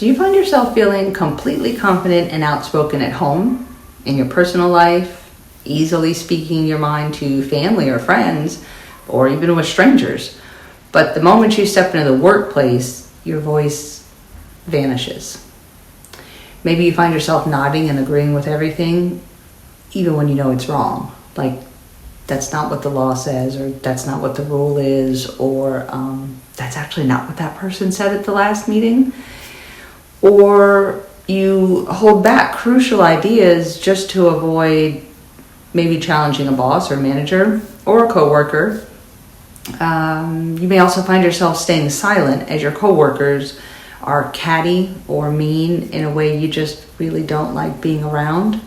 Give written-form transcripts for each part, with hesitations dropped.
Do you find yourself feeling completely confident and outspoken at home, in your personal life, easily speaking your mind to family or friends, or even with strangers? But the moment you step into the workplace, your voice vanishes. Maybe you find yourself nodding and agreeing with everything, even when you know it's wrong. Like, that's not what the law says, or that's not what the rule is, or that's actually not what that person said at the last meeting. Or you hold back crucial ideas just to avoid maybe challenging a boss or manager or a coworker. You may also find yourself staying silent as your coworkers are catty or mean in a way you just really don't like being around.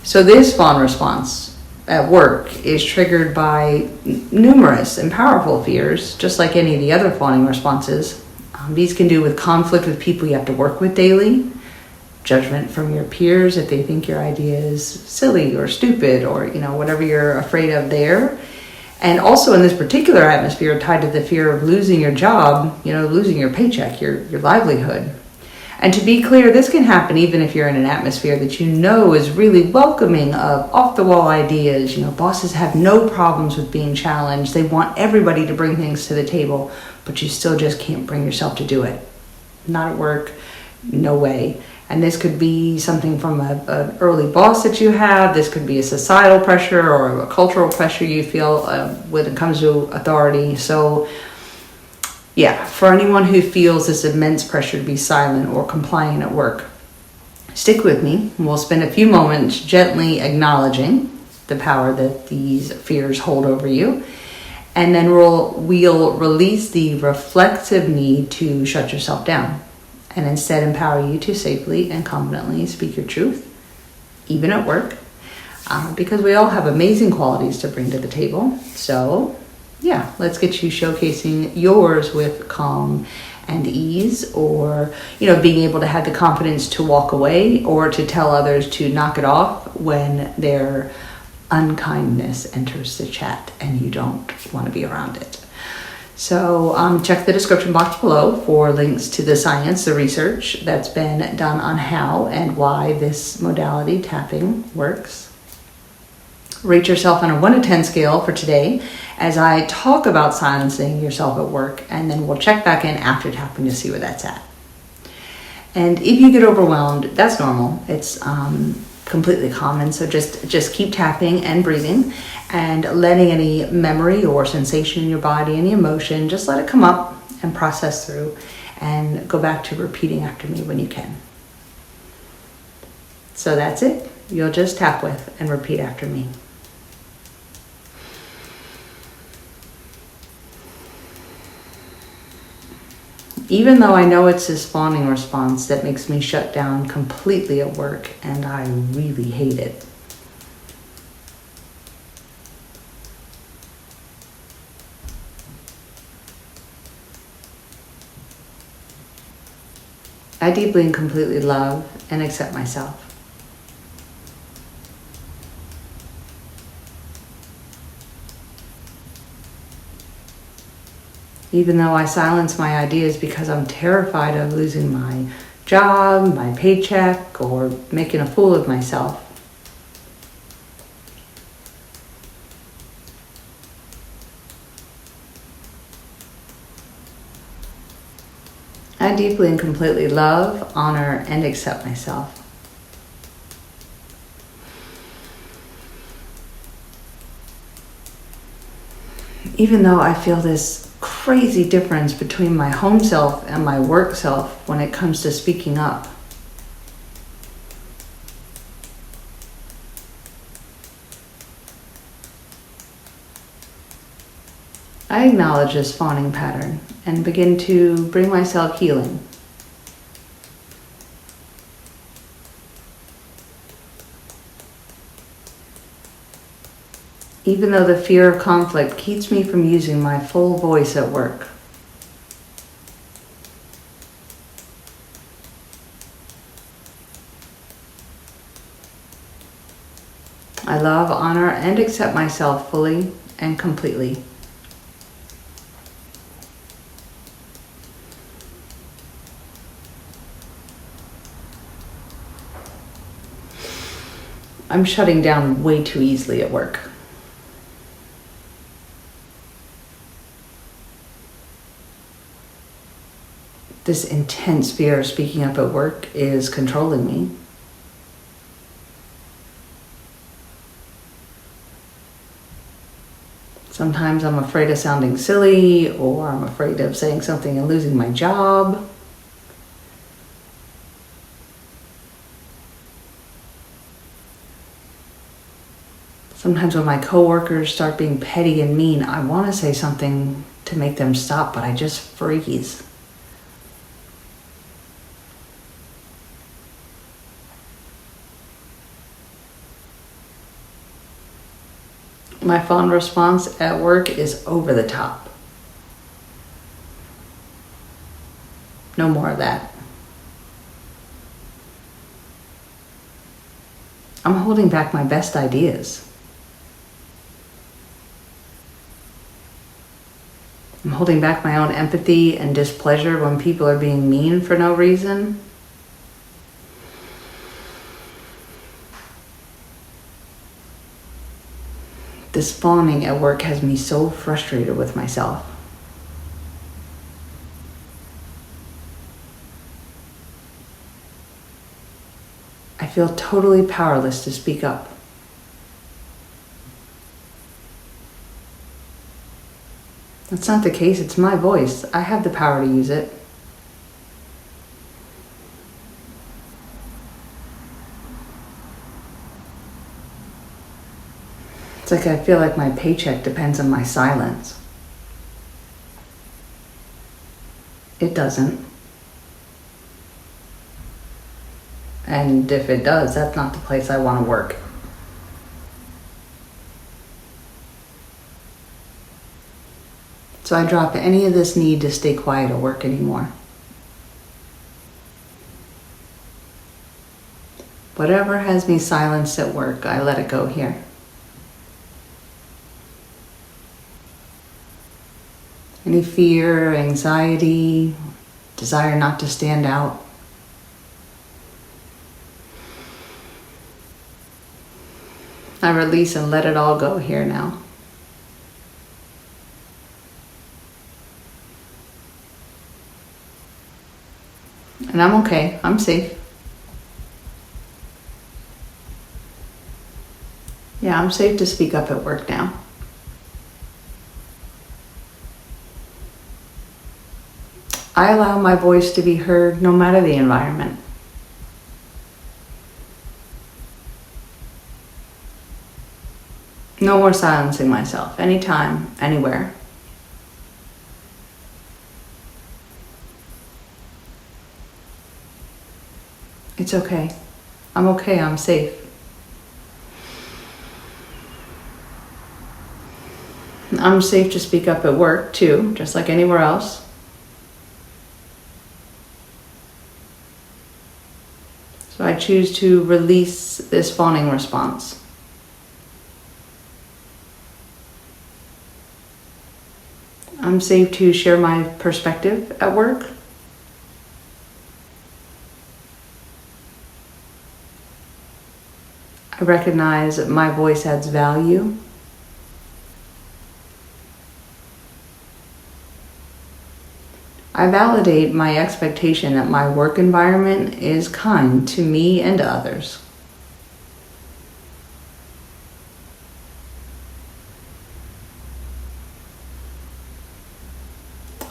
So this fawn response at work is triggered by numerous and powerful fears, just like any of the other fawning responses. These can do with conflict with people you have to work with daily, judgment from your peers if they think your idea is silly or stupid, or whatever you're afraid of there. And also in this particular atmosphere tied to the fear of losing your job, losing your paycheck, your livelihood. And to be clear, this can happen even if you're in an atmosphere that is really welcoming of off-the-wall ideas. Bosses have no problems with being challenged. They want everybody to bring things to the table, but you still just can't bring yourself to do it. Not at work, no way. And this could be something from an early boss that you have. This could be a societal pressure or a cultural pressure you feel when it comes to authority. So yeah, for anyone who feels this immense pressure to be silent or compliant at work, stick with me. We'll spend a few moments gently acknowledging the power that these fears hold over you. And then we'll release the reflexive need to shut yourself down, and instead empower you to safely and confidently speak your truth, even at work, because we all have amazing qualities to bring to the table. So yeah, let's get you showcasing yours with calm and ease, or being able to have the confidence to walk away or to tell others to knock it off when their unkindness enters the chat and you don't want to be around it. So check the description box below for links to the science, the research that's been done on how and why this modality, tapping, works. Rate yourself on a 1 to 10 scale for today as I talk about silencing yourself at work, and then we'll check back in after tapping to see where that's at. And if you get overwhelmed, that's normal. It's completely common. So just keep tapping and breathing and letting any memory or sensation in your body, any emotion, just let it come up and process through, and go back to repeating after me when you can. So that's it. You'll just tap with and repeat after me. Even though I know it's this fawning response that makes me shut down completely at work, and I really hate it. I deeply and completely love and accept myself. Even though I silence my ideas because I'm terrified of losing my job, my paycheck, or making a fool of myself. I deeply and completely love, honor, and accept myself. Even though I feel this crazy difference between my home self and my work self when it comes to speaking up. I acknowledge this fawning pattern and begin to bring myself healing. Even though the fear of conflict keeps me from using my full voice at work. I love, honor, and accept myself fully and completely. I'm shutting down way too easily at work. This intense fear of speaking up at work is controlling me. Sometimes I'm afraid of sounding silly, or I'm afraid of saying something and losing my job. Sometimes when my coworkers start being petty and mean, I want to say something to make them stop, but I just freeze. My Fawn response at work is over the top. No more of that. I'm holding back my best ideas. I'm holding back my own empathy and displeasure when people are being mean for no reason. This fawning at work has me so frustrated with myself. I feel totally powerless to speak up. That's not the case. It's my voice. I have the power to use it. It's like I feel like my paycheck depends on my silence. It doesn't. And if it does, that's not the place I want to work. So I drop any of this need to stay quiet at work anymore. Whatever has me silenced at work, I let it go here. Any fear, anxiety, desire not to stand out. I release and let it all go here now. And I'm okay. I'm safe. Yeah, I'm safe to speak up at work now. I allow my voice to be heard no matter the environment. No more silencing myself, anytime, anywhere. It's okay. I'm okay, I'm safe. I'm safe to speak up at work too, just like anywhere else. So I choose to release this fawning response. I'm safe to share my perspective at work. I recognize that my voice adds value. I validate my expectation that my work environment is kind to me and to others.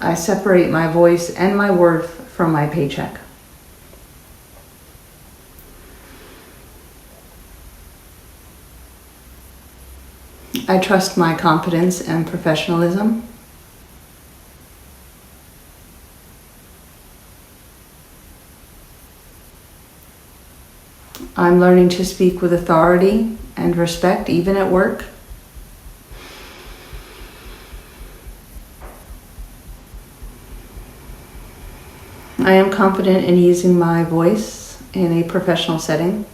I separate my voice and my worth from my paycheck. I trust my competence and professionalism. I'm learning to speak with authority and respect, even at work. I am confident in using my voice in a professional setting.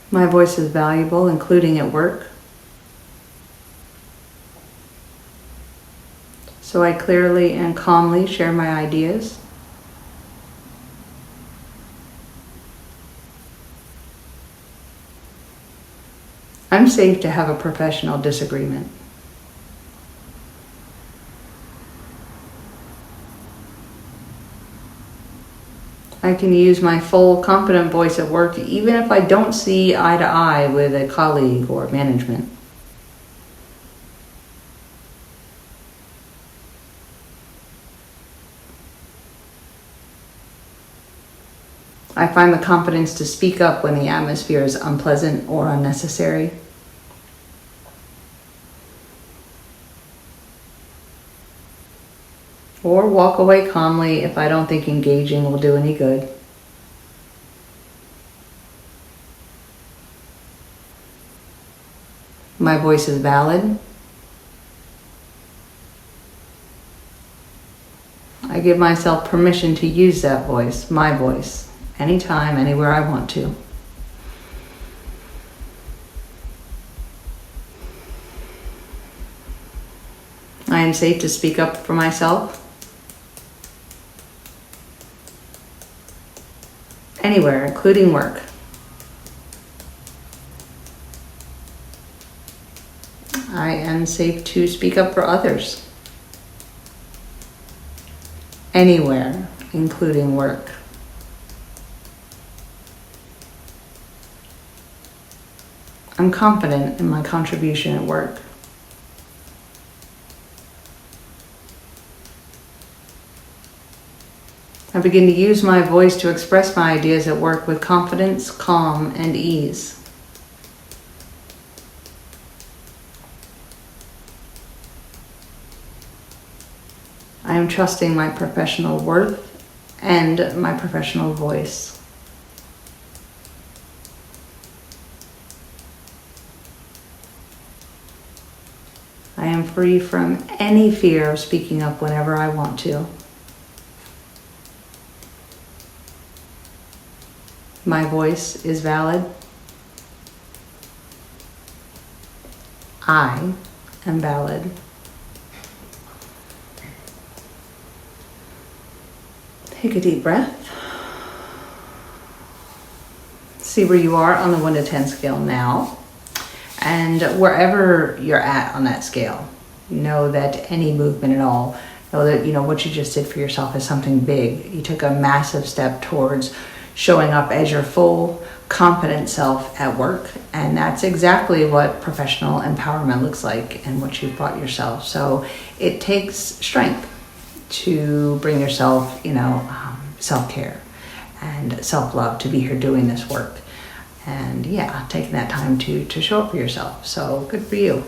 My voice is valuable, including at work. so I clearly and calmly share my ideas. I'm safe to have a professional disagreement. I can use my full, confident voice at work even if I don't see eye to eye with a colleague or management. I find the confidence to speak up when the atmosphere is unpleasant or unnecessary. Or walk away calmly if I don't think engaging will do any good. My voice is valid. I give myself permission to use that voice, my voice, anytime, anywhere I want to. I am safe to speak up for myself. Anywhere, including work. I am safe to speak up for others. Anywhere, including work. I'm confident in my contribution at work. I begin to use my voice to express my ideas at work with confidence, calm, and ease. I am trusting my professional worth and my professional voice. I am free from any fear of speaking up whenever I want to. My voice is valid. I am valid. Take a deep breath. See where you are on the 1 to 10 scale now. And wherever you're at on that scale, know that any movement at all, know that what you just did for yourself is something big. You took a massive step towards showing up as your full, confident self at work. And that's exactly what professional empowerment looks like and what you've brought yourself. So it takes strength to bring yourself, self-care and self-love to be here doing this work. And taking that time to show up for yourself. So good for you.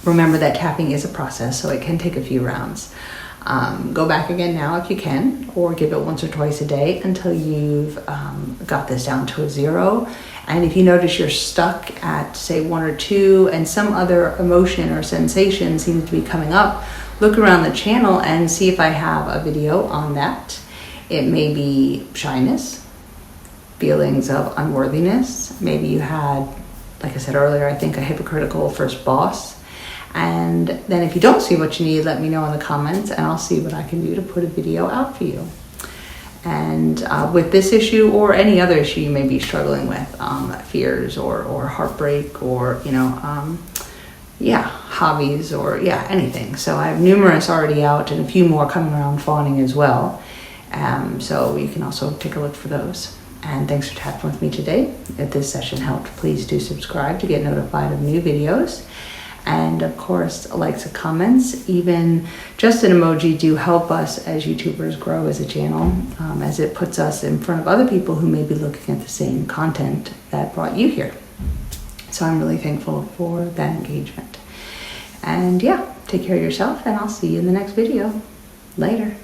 Remember that tapping is a process, so it can take a few rounds. Go back again now if you can, or give it once or twice a day until you've got this down to a 0. And if you notice you're stuck at, say, 1 or 2, and some other emotion or sensation seems to be coming up, look around the channel and see if I have a video on that. It may be shyness, feelings of unworthiness. Maybe you had, like I said earlier, I think a hypocritical first boss. And then if you don't see what you need, let me know in the comments and I'll see what I can do to put a video out for you. And with this issue or any other issue you may be struggling with, fears or heartbreak or, hobbies or anything. So I have numerous already out and a few more coming around Fawning as well. So you can also take a look for those. And thanks for tapping with me today. If this session helped, please do subscribe to get notified of new videos. And of course, likes and comments, even just an emoji, do help us as YouTubers grow as a channel, as it puts us in front of other people who may be looking at the same content that brought you here. So I'm really thankful for that engagement. And take care of yourself, and I'll see you in the next video. Later.